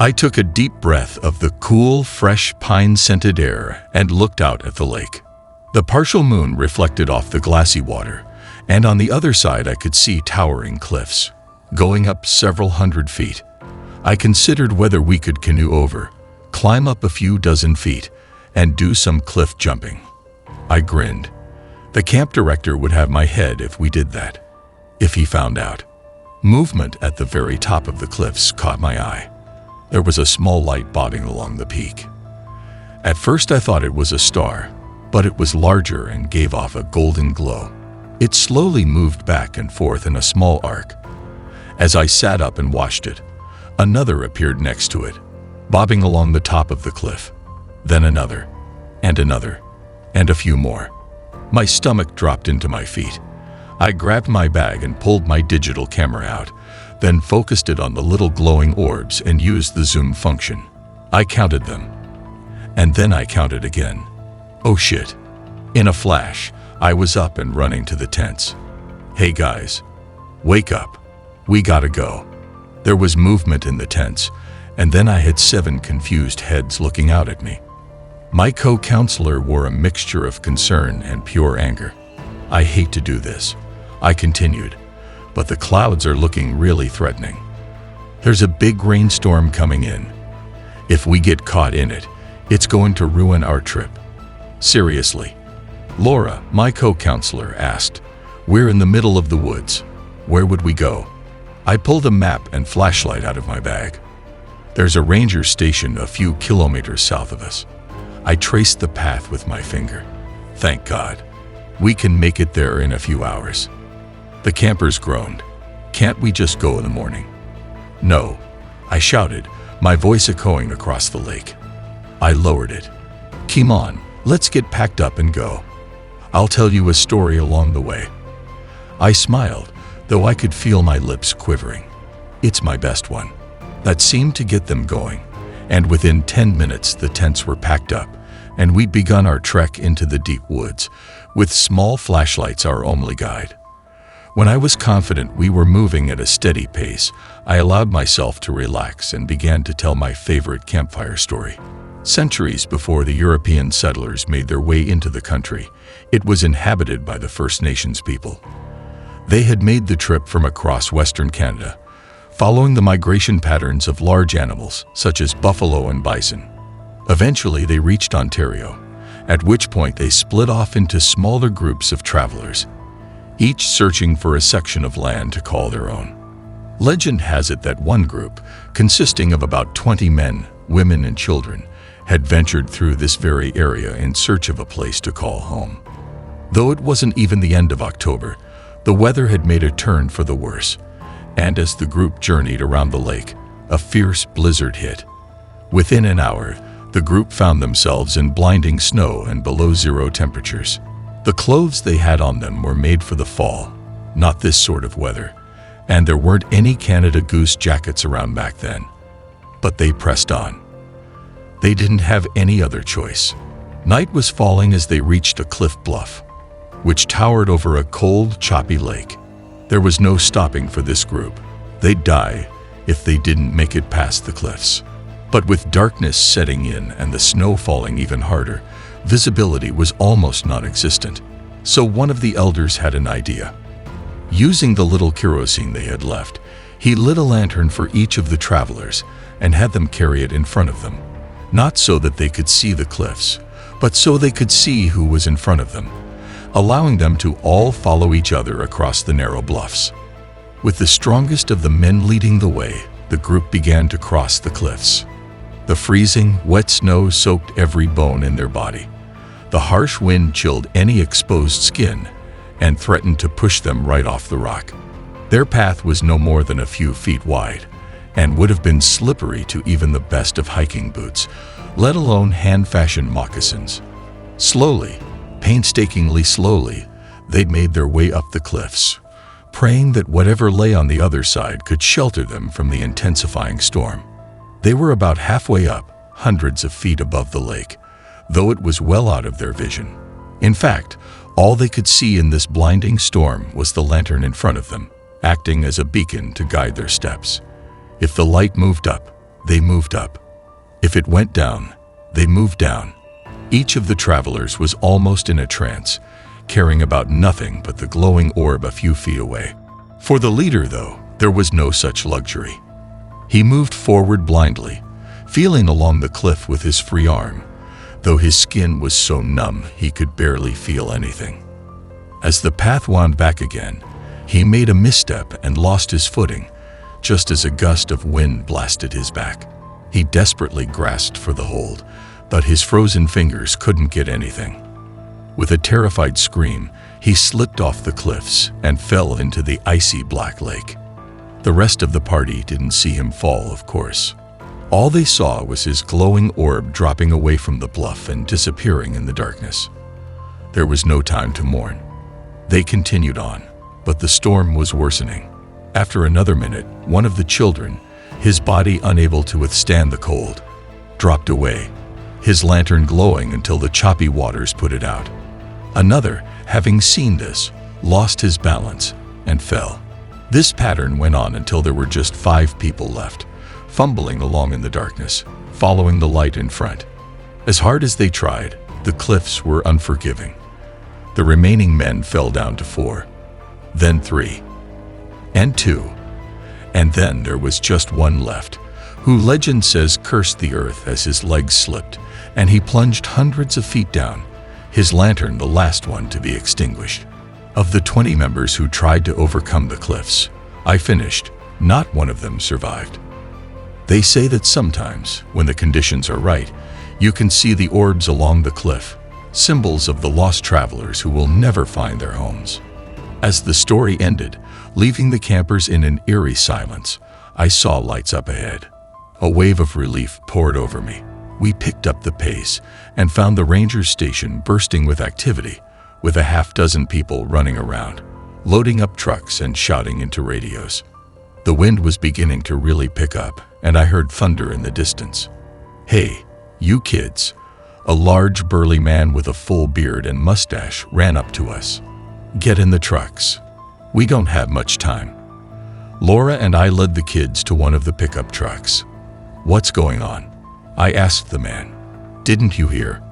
I took a deep breath of the cool, fresh, pine-scented air and looked out at the lake. The partial moon reflected off the glassy water, and on the other side I could see towering cliffs, going up several hundred feet. I considered whether we could canoe over, climb up a few dozen feet, and do some cliff jumping. I grinned. The camp director would have my head if we did that. If he found out. Movement at the very top of the cliffs caught my eye. There was a small light bobbing along the peak. At first I thought it was a star, but it was larger and gave off a golden glow. It slowly moved back and forth in a small arc. As I sat up and watched it, another appeared next to it, bobbing along the top of the cliff. Then another, and a few more. My stomach dropped into my feet. I grabbed my bag and pulled my digital camera out, then focused it on the little glowing orbs and used the zoom function. I counted them. And then I counted again. Oh shit. In a flash, I was up and running to the tents. Hey guys, wake up. We gotta go. There was movement in the tents, and then I had 7 confused heads looking out at me. My co-counselor wore a mixture of concern and pure anger. I hate to do this, I continued, but the clouds are looking really threatening. There's a big rainstorm coming in. If we get caught in it, it's going to ruin our trip. Seriously. Laura, my co-counselor, asked. We're in the middle of the woods. Where would we go? I pulled a map and flashlight out of my bag. There's a ranger station a few kilometers south of us. I traced the path with my finger. Thank God. We can make it there in a few hours. The campers groaned. Can't we just go in the morning? No, I shouted, my voice echoing across the lake. I lowered it. Come on, let's get packed up and go. I'll tell you a story along the way. I smiled, though I could feel my lips quivering. It's my best one. That seemed to get them going, and within 10 minutes the tents were packed up, and we'd begun our trek into the deep woods, with small flashlights our only guide. When I was confident we were moving at a steady pace, I allowed myself to relax and began to tell my favorite campfire story. Centuries before the European settlers made their way into the country, it was inhabited by the First Nations people. They had made the trip from across Western Canada, following the migration patterns of large animals such as buffalo and bison. Eventually they reached Ontario, at which point they split off into smaller groups of travelers, each searching for a section of land to call their own. Legend has it that one group, consisting of about 20 men, women, and children, had ventured through this very area in search of a place to call home. Though it wasn't even the end of October, the weather had made a turn for the worse, and as the group journeyed around the lake, a fierce blizzard hit. Within an hour, the group found themselves in blinding snow and below zero temperatures. The clothes they had on them were made for the fall, not this sort of weather, and there weren't any Canada Goose jackets around back then. But they pressed on. They didn't have any other choice. Night was falling as they reached a cliff bluff, which towered over a cold, choppy lake. There was no stopping for this group. They'd die if they didn't make it past the cliffs. But with darkness setting in and the snow falling even harder, visibility was almost non-existent. So one of the elders had an idea. Using the little kerosene they had left, he lit a lantern for each of the travelers and had them carry it in front of them. Not so that they could see the cliffs, but so they could see who was in front of them, allowing them to all follow each other across the narrow bluffs. With the strongest of the men leading the way, the group began to cross the cliffs. The freezing, wet snow soaked every bone in their body. The harsh wind chilled any exposed skin and threatened to push them right off the rock. Their path was no more than a few feet wide and would have been slippery to even the best of hiking boots, let alone hand-fashioned moccasins. Slowly, painstakingly slowly, they'd made their way up the cliffs, praying that whatever lay on the other side could shelter them from the intensifying storm. They were about halfway up, hundreds of feet above the lake, though it was well out of their vision. In fact, all they could see in this blinding storm was the lantern in front of them, acting as a beacon to guide their steps. If the light moved up, they moved up. If it went down, they moved down. Each of the travelers was almost in a trance, caring about nothing but the glowing orb a few feet away. For the leader, though, there was no such luxury. He moved forward blindly, feeling along the cliff with his free arm, though his skin was so numb he could barely feel anything. As the path wound back again, he made a misstep and lost his footing, just as a gust of wind blasted his back. He desperately grasped for the hold, but his frozen fingers couldn't get anything. With a terrified scream, he slipped off the cliffs and fell into the icy black lake. The rest of the party didn't see him fall, of course. All they saw was his glowing orb dropping away from the bluff and disappearing in the darkness. There was no time to mourn. They continued on, but the storm was worsening. After another minute, one of the children, his body unable to withstand the cold, dropped away, his lantern glowing until the choppy waters put it out. Another, having seen this, lost his balance and fell. This pattern went on until there were just 5 people left, fumbling along in the darkness, following the light in front. As hard as they tried, the cliffs were unforgiving. The remaining men fell down to 4, then 3, and 2, and then there was just one left, who legend says cursed the earth as his legs slipped, and he plunged hundreds of feet down, his lantern the last one to be extinguished. Of the 20 members who tried to overcome the cliffs, I finished, not one of them survived. They say that sometimes, when the conditions are right, you can see the orbs along the cliff, symbols of the lost travelers who will never find their homes. As the story ended, leaving the campers in an eerie silence, I saw lights up ahead. A wave of relief poured over me. We picked up the pace and found the ranger station bursting with activity, with a half-dozen people running around, loading up trucks and shouting into radios. The wind was beginning to really pick up, and I heard thunder in the distance. "Hey, you kids!" A large burly man with a full beard and mustache ran up to us. "Get in the trucks. We don't have much time." Laura and I led the kids to one of the pickup trucks. "What's going on?" I asked the man. "Didn't you hear?"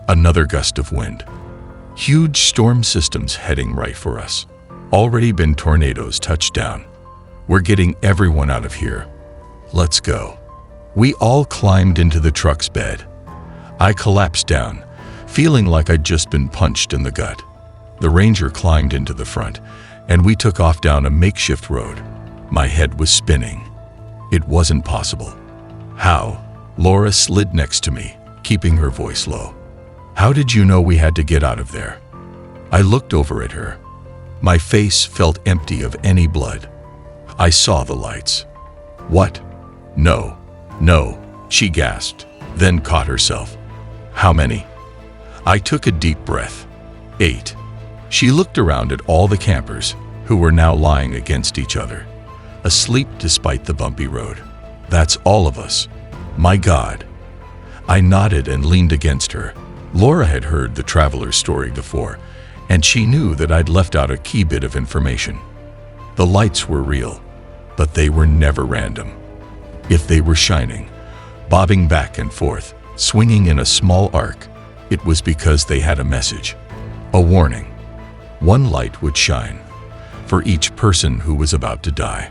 Another gust of wind. Huge storm systems heading right for us. Already been tornadoes touched down. We're getting everyone out of here. Let's go. We all climbed into the truck's bed. I collapsed down, feeling like I'd just been punched in the gut. The ranger climbed into the front, and we took off down a makeshift road. My head was spinning. It wasn't possible. "How?" Laura slid next to me, keeping her voice low. "How did you know we had to get out of there?" I looked over at her. My face felt empty of any blood. I saw the lights. "What? No, no," she gasped, then caught herself. "How many?" I took a deep breath. 8. She looked around at all the campers, who were now lying against each other, asleep despite the bumpy road. "That's all of us. My God." I nodded and leaned against her. Laura had heard the traveler's story before, and she knew that I'd left out a key bit of information. The lights were real, but they were never random. If they were shining, bobbing back and forth, swinging in a small arc, it was because they had a message, a warning. One light would shine for each person who was about to die.